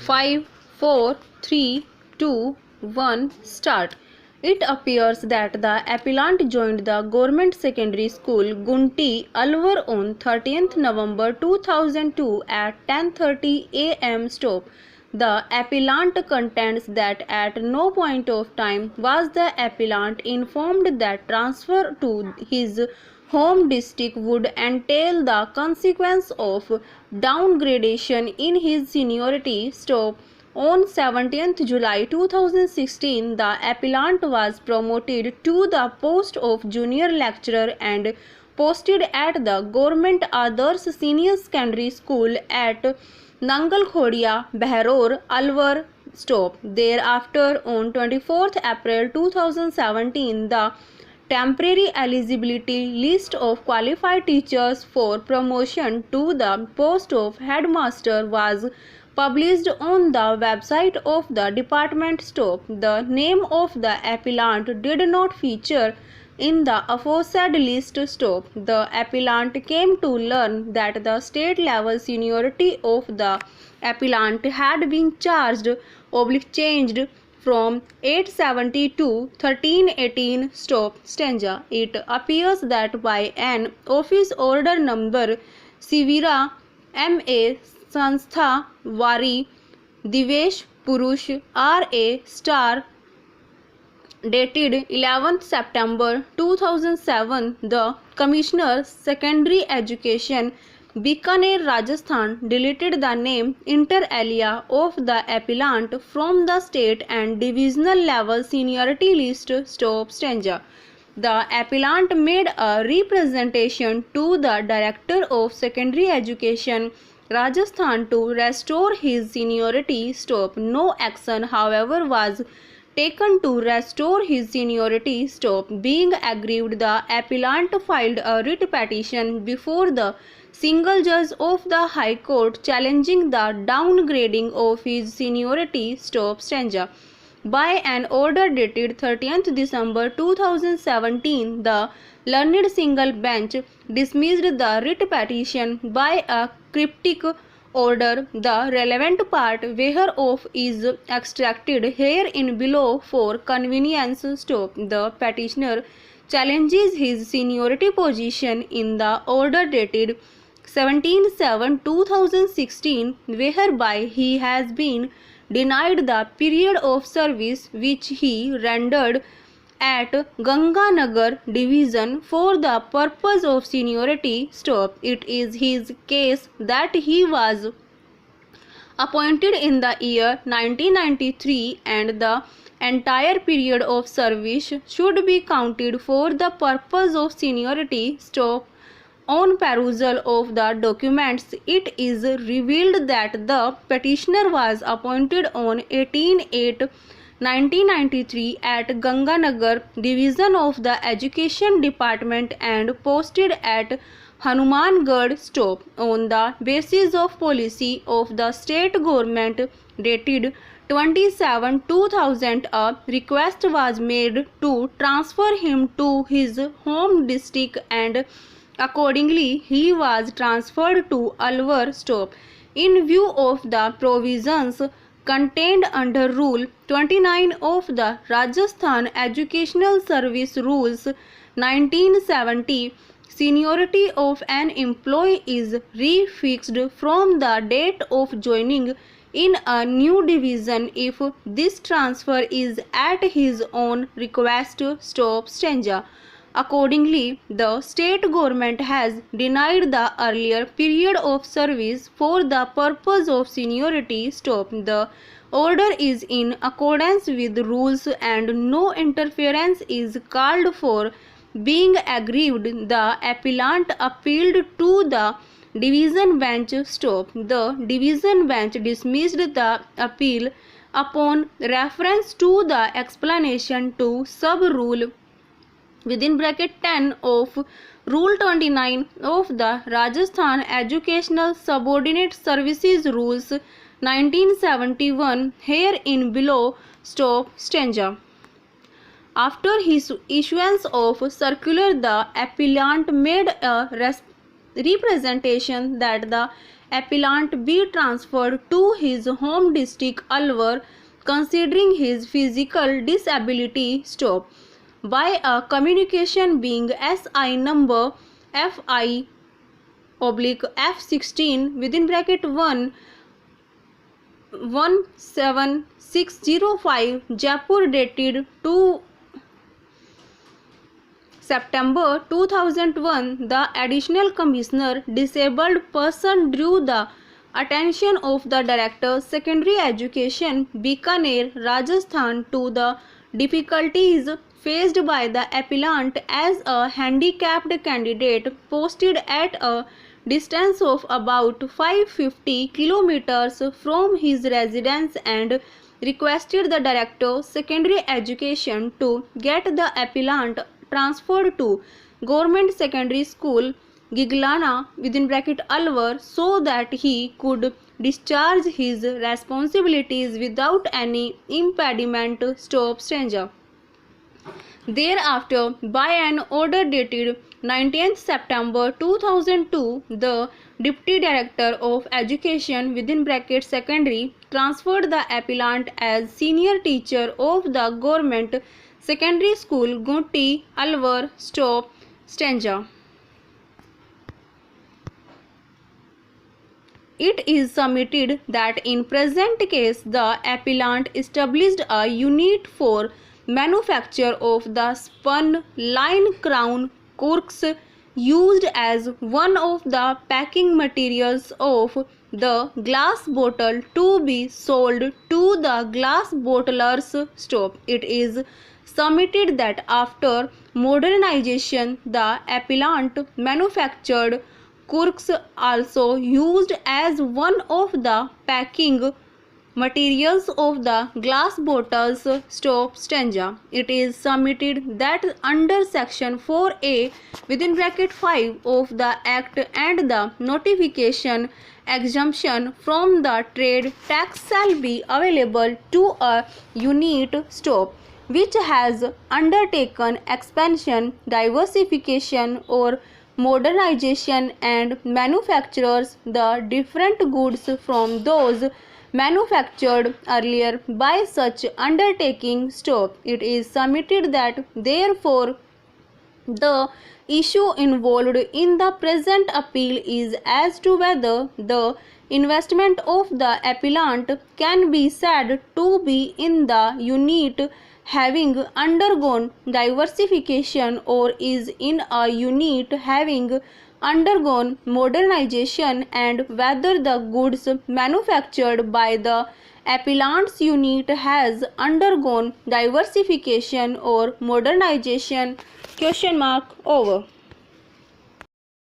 5, 4, 3, 2, 1, start. It appears that the appellant joined the government secondary school Gunti, Alwar on 30th November 2002 at 10:30 am. Stop. The appellant contends that at no point of time was the appellant informed that transfer to his home district would entail the consequence of downgradation in his seniority. Stop. On 17th July 2016, the appellant was promoted to the post of junior lecturer and posted at the Government Adarsh Senior Secondary School at Nangal Khodia, Behror, Alwar. Stop. Thereafter, on 24th April 2017, the temporary eligibility list of qualified teachers for promotion to the post of headmaster was published on the website of the department. Stop. The name of the appellant did not feature in the aforesaid list. Stop. The appellant came to learn that the state level seniority of the appellant had been changed from 870 to 1318. Stop. Stanza. It appears that by an office order number Sivira M.A. Sanstha Wari Divesh Purush R.A. Star dated 11th September 2007, the Commissioner Secondary Education, Bikaner, Rajasthan, deleted the name inter alia of the appellant from the state and divisional level seniority list. Stop. Stanza. The appellant made a representation to the Director of Secondary Education, Rajasthan, to restore his seniority. Stop. No action, however, was taken to restore his seniority. Stop. Being aggrieved, the appellant filed a writ petition before the single judge of the High Court challenging the downgrading of his seniority. Stop. Stanza. By an order dated 30th December 2017, the learned single bench dismissed the writ petition by a cryptic order, the relevant part whereof is extracted herein below for convenience. Stop. The petitioner challenges his seniority position in the order dated 17/7/2016, whereby he has been denied the period of service which he rendered at Ganganagar division for the purpose of seniority. Stop. It is his case that he was appointed in the year 1993 and the entire period of service should be counted for the purpose of seniority. Stop. On perusal of the documents, it is revealed that the petitioner was appointed on 18/8/1993 at Ganganagar division of the Education Department and posted at Hanumangarh. Stop. On the basis of policy of the state government dated 27/2000, a request was made to transfer him to his home district and accordingly, he was transferred to Alwar. Stop. In view of the provisions contained under Rule 29 of the Rajasthan Educational Service Rules 1970, seniority of an employee is refixed from the date of joining in a new division if this transfer is at his own request. Stop. Stanza. Accordingly, the state government has denied the earlier period of service for the purpose of seniority. Stop. The order is in accordance with rules and no interference is called for. Being aggrieved, the appellant appealed to the division bench. Stop. The division bench dismissed the appeal upon reference to the explanation to sub-rule within bracket 10 of Rule 29 of the Rajasthan Educational Subordinate Services Rules 1971 herein below. Stop. Stanza. After his issuance of circular, the appellant made a representation that the appellant be transferred to his home district Alwar, considering his physical disability. Stop. By a communication being SI number FI oblique F16 within bracket 1 17605 Jaipur dated 2 September 2001, the Additional Commissioner Disabled Person drew the attention of the Director Secondary Education Bikaner, Rajasthan to the difficulties faced by the appellant as a handicapped candidate posted at a distance of about 550 kilometers from his residence and requested the Director Secondary Education to get the appellant transferred to Government Secondary School Giglana within bracket Alwar so that he could discharge his responsibilities without any impediment. Stop. Stranger. Thereafter, by an order dated 19th September 2002, the Deputy Director of Education within bracket Secondary transferred the appellant as senior teacher of the Government Secondary School Gunti, Alwar. Stop. Stanza. It is submitted that in present case the appellant established a unit for manufacture of the spun line crown corks used as one of the packing materials of the glass bottle to be sold to the glass bottlers. Stop. It is submitted that after modernization the appellant manufactured corks also used as one of the packing materials of the glass bottles. Stop. Stanza. It is submitted that under section 4A within bracket 5 of the Act and the notification exemption from the trade tax shall be available to a unit. Stop. Which has undertaken expansion, diversification or modernization and manufactures the different goods from those manufactured earlier by such undertaking. Stop. It is submitted that therefore the issue involved in the present appeal is as to whether the investment of the appellant can be said to be in the unit having undergone diversification or is in a unit having undergone modernization, and whether the goods manufactured by the appellant's unit has undergone diversification or modernization. Question mark. Over.